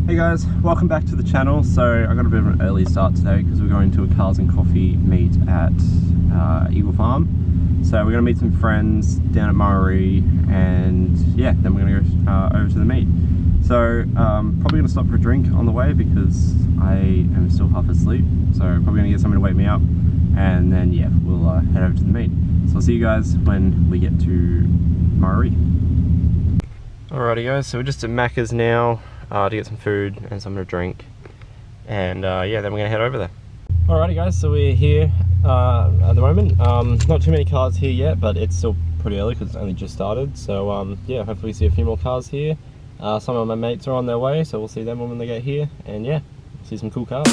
Hey guys, welcome back to the channel. So I got a bit of an early start today because we're going to a Cars and Coffee meet at Eagle Farm. So we're going to meet some friends down at Murray, and yeah, then we're going to go over to the meet. So probably going to stop for a drink on the way because I am still half asleep. So probably going to get someone to wake me up, and then yeah, we'll head over to the meet. So I'll see you guys when we get to Murray. Alrighty guys, so we're just at Macca's now. To get some food and something to drink, and yeah, then we're gonna head over there. Alrighty guys, so we're here at the moment. Not too many cars here yet, but it's still pretty early because it's only just started. So yeah, hopefully we see a few more cars here. Some of my mates are on their way, so we'll see them when they get here, and yeah, see some cool cars.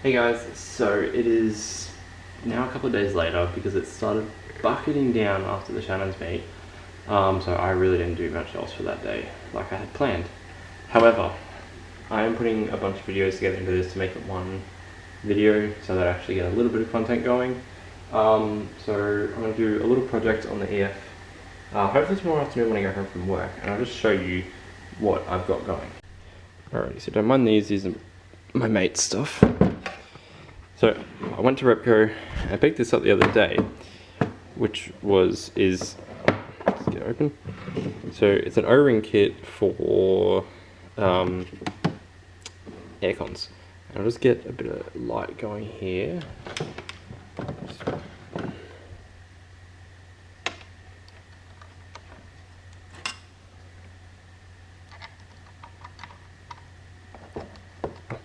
Hey guys, so it is now a couple of days later because it started bucketing down after the Shannon's meet. So I really didn't do much else for that day like I had planned. However, I am putting a bunch of videos together into this to make it one video so that I actually get a little bit of content going. So I'm going to do a little project on the EF, hopefully tomorrow afternoon when I go home from work, and I'll just show you what I've got going. Alrighty, so don't mind these are my mate's stuff. So I went to Repco. I picked this up the other day, which let's get it open. So it's an O-ring kit for air cons. I'll just get a bit of light going here.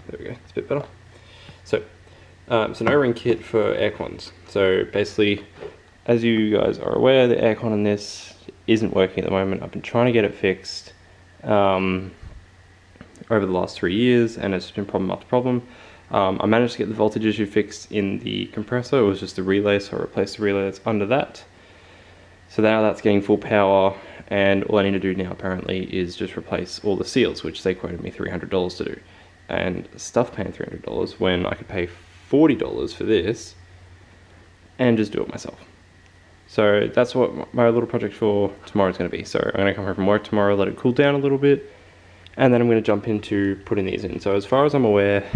There we go, it's a bit better. So it's an O-ring kit for air cons. So basically, as you guys are aware, the aircon on this isn't working at the moment. I've been trying to get it fixed over the last 3 years, and it's been problem after problem. I managed to get the voltage issue fixed in the compressor. It was just the relay, so I replaced the relay that's under that. So now that's getting full power, and all I need to do now apparently is just replace all the seals, which they quoted me $300 to do. And stuff paying $300 when I could pay $40 for this and just do it myself. So that's what my little project for tomorrow is going to be. So I'm going to come home from work tomorrow, let it cool down a little bit, and then I'm going to jump into putting these in. So as far as I'm aware,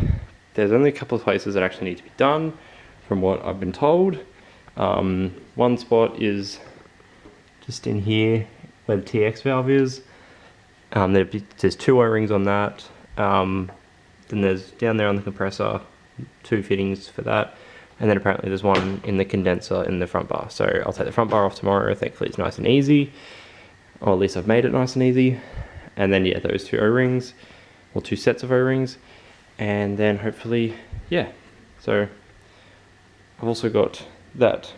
there's only a couple of places that actually need to be done from what I've been told. One spot is just in here where the TX valve is. There's 2 O-rings on that. Then there's down there on the compressor 2 fittings for that, and then apparently there's one in the condenser in the front bar. So I'll take the front bar off tomorrow. Thankfully it's nice and easy, or at least I've made it nice and easy. And then yeah, those 2 O-rings, or 2 sets of O-rings, and then hopefully yeah. So I've also got that,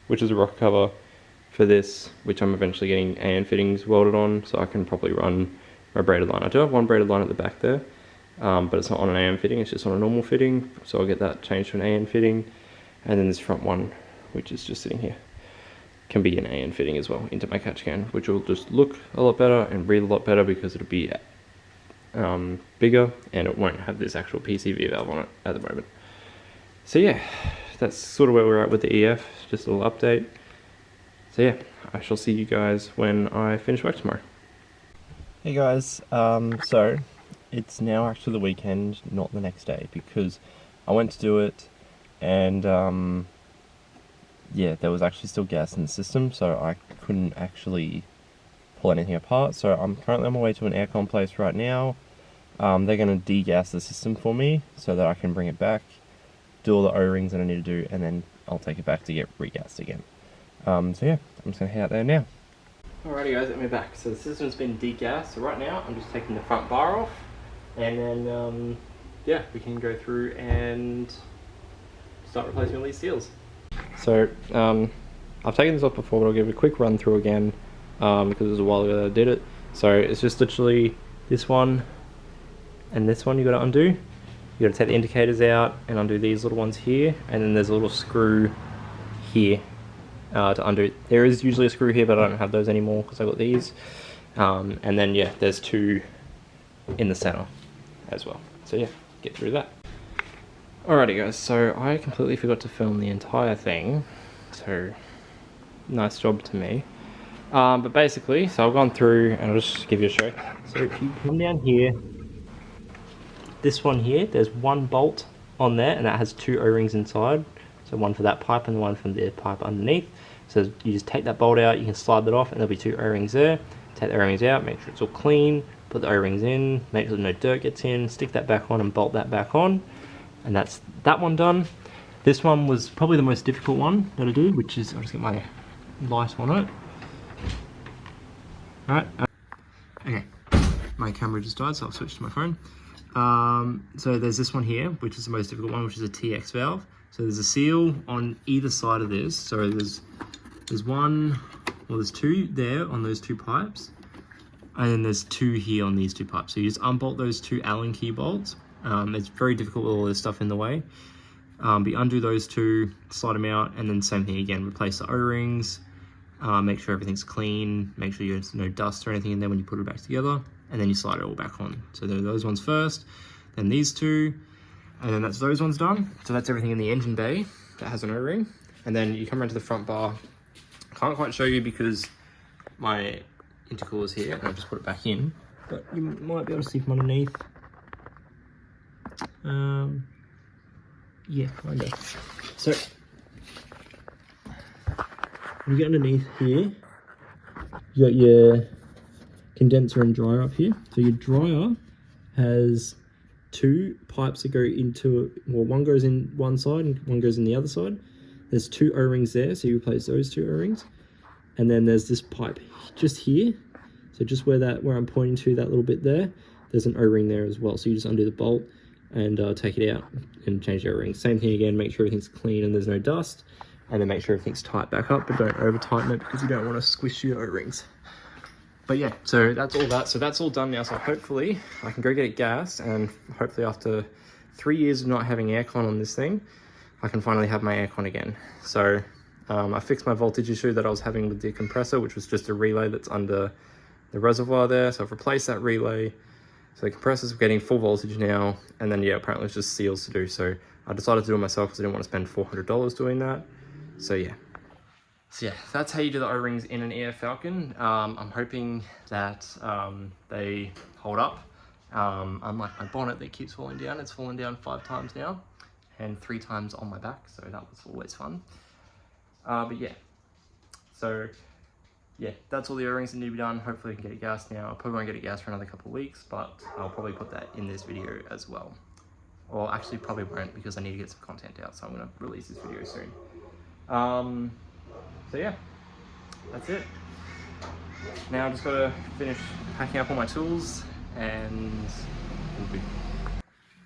which is a rocker cover for this, which I'm eventually getting AN fittings welded on, so I can probably run my braided line. I do have one braided line at the back there, but it's not on an AN fitting, it's just on a normal fitting, so I'll get that changed to an AN fitting. And then this front one, which is just sitting here, can be an AN fitting as well into my catch can, which will just look a lot better and breathe a lot better because it'll be bigger and it won't have this actual PCV valve on it at the moment. So yeah, that's sort of where we're at with the EF, just a little update. So yeah, I shall see you guys when I finish work tomorrow. Hey guys, so it's now actually the weekend, not the next day, because I went to do it and yeah, there was actually still gas in the system, so I couldn't actually pull anything apart. So I'm currently on my way to an aircon place right now. They're going to de-gas the system for me so that I can bring it back, do all the O-rings that I need to do, and then I'll take it back to get re-gassed again. So yeah, I'm just going to head out there now. Alrighty guys, let me back. So the system's been de-gassed, so right now I'm just taking the front bar off, and then yeah, we can go through and start replacing all these seals. So I've taken this off before, but I'll give it a quick run through again because it was a while ago that I did it. So it's just literally this one and this one you got to undo. You got to take the indicators out and undo these little ones here, and then there's a little screw here to undo. There is usually a screw here, but I don't have those anymore because I got these. And then yeah, there's two in the center as well. So yeah, get through that. Alrighty guys, so I completely forgot to film the entire thing, so nice job to me. But basically, so I've gone through and I'll just give you a show. So if you come down here, this one here, there's one bolt on there and that has two O-rings inside. So one for that pipe and one from the pipe underneath. So you just take that bolt out, you can slide that off and there'll be two O-rings there. Take the O-rings out, make sure it's all clean, put the O-rings in, make sure no dirt gets in, stick that back on and bolt that back on. And that's that one done. This one was probably the most difficult one that I do, which is, I'll just get my light on it. Alright, okay, my camera just died, so I'll switch to my phone. So there's this one here, which is the most difficult one, which is a TX valve. So there's a seal on either side of this. So there's one, well there's two there on those two pipes, and then there's two here on these two pipes. So you just unbolt those two Allen key bolts. It's very difficult with all this stuff in the way. But you undo those two, slide them out, and then same thing again, replace the O-rings, make sure everything's clean, make sure there's no dust or anything in there when you put it back together, and then you slide it all back on. So there are those ones first, then these two, and then that's those ones done. So that's everything in the engine bay that has an O-ring. And then you come around to the front bar. Can't quite show you because my intercooler's here, and I'll just put it back in, but you might be able to see from underneath. Yeah, kind of. So when you get underneath here, you got your condenser and dryer up here. So your dryer has two pipes that go into, well, one goes in one side and one goes in the other side. There's two O-rings there, so you replace those two O-rings. And then there's this pipe just here. So just where I'm pointing to, that little bit there, there's an O-ring there as well. So you just undo the bolt and take it out and change the O-rings. Same thing again, make sure everything's clean and there's no dust, and then make sure everything's tight back up, but don't over tighten it because you don't want to squish your O-rings. But yeah, so that's all that. So that's all done now. So hopefully I can go get it gassed, and hopefully after 3 years of not having aircon on this thing, I can finally have my aircon again. So I fixed my voltage issue that I was having with the compressor, which was just a relay that's under the reservoir there. So I've replaced that relay. So the compressor's getting full voltage now, and then yeah, apparently it's just seals to do. So I decided to do it myself because I didn't want to spend $400 doing that. So yeah. So yeah, that's how you do the O-rings in an EF Falcon. I'm hoping that they hold up. Unlike my bonnet that keeps falling down, it's fallen down 5 times now, and 3 times on my back, so that was always fun. But yeah, so yeah, that's all the O-rings that need to be done. Hopefully I can get it gassed now. I probably won't get it gassed for another couple of weeks, but I'll probably put that in this video as well. Or actually probably won't, because I need to get some content out, so I'm gonna release this video soon. So yeah, that's it. Now I've just gotta finish packing up all my tools and we'll be.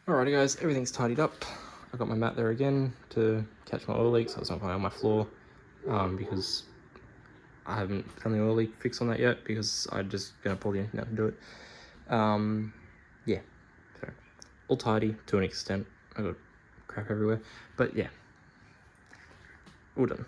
Alrighty guys, everything's tidied up. I got my mat there again to catch my oil leaks, so it's not going on my floor, because I haven't done the oil leak fix on that yet because I'm just going to pull the engine out and do it. Yeah, so all tidy to an extent. I got crap everywhere, but yeah, all done.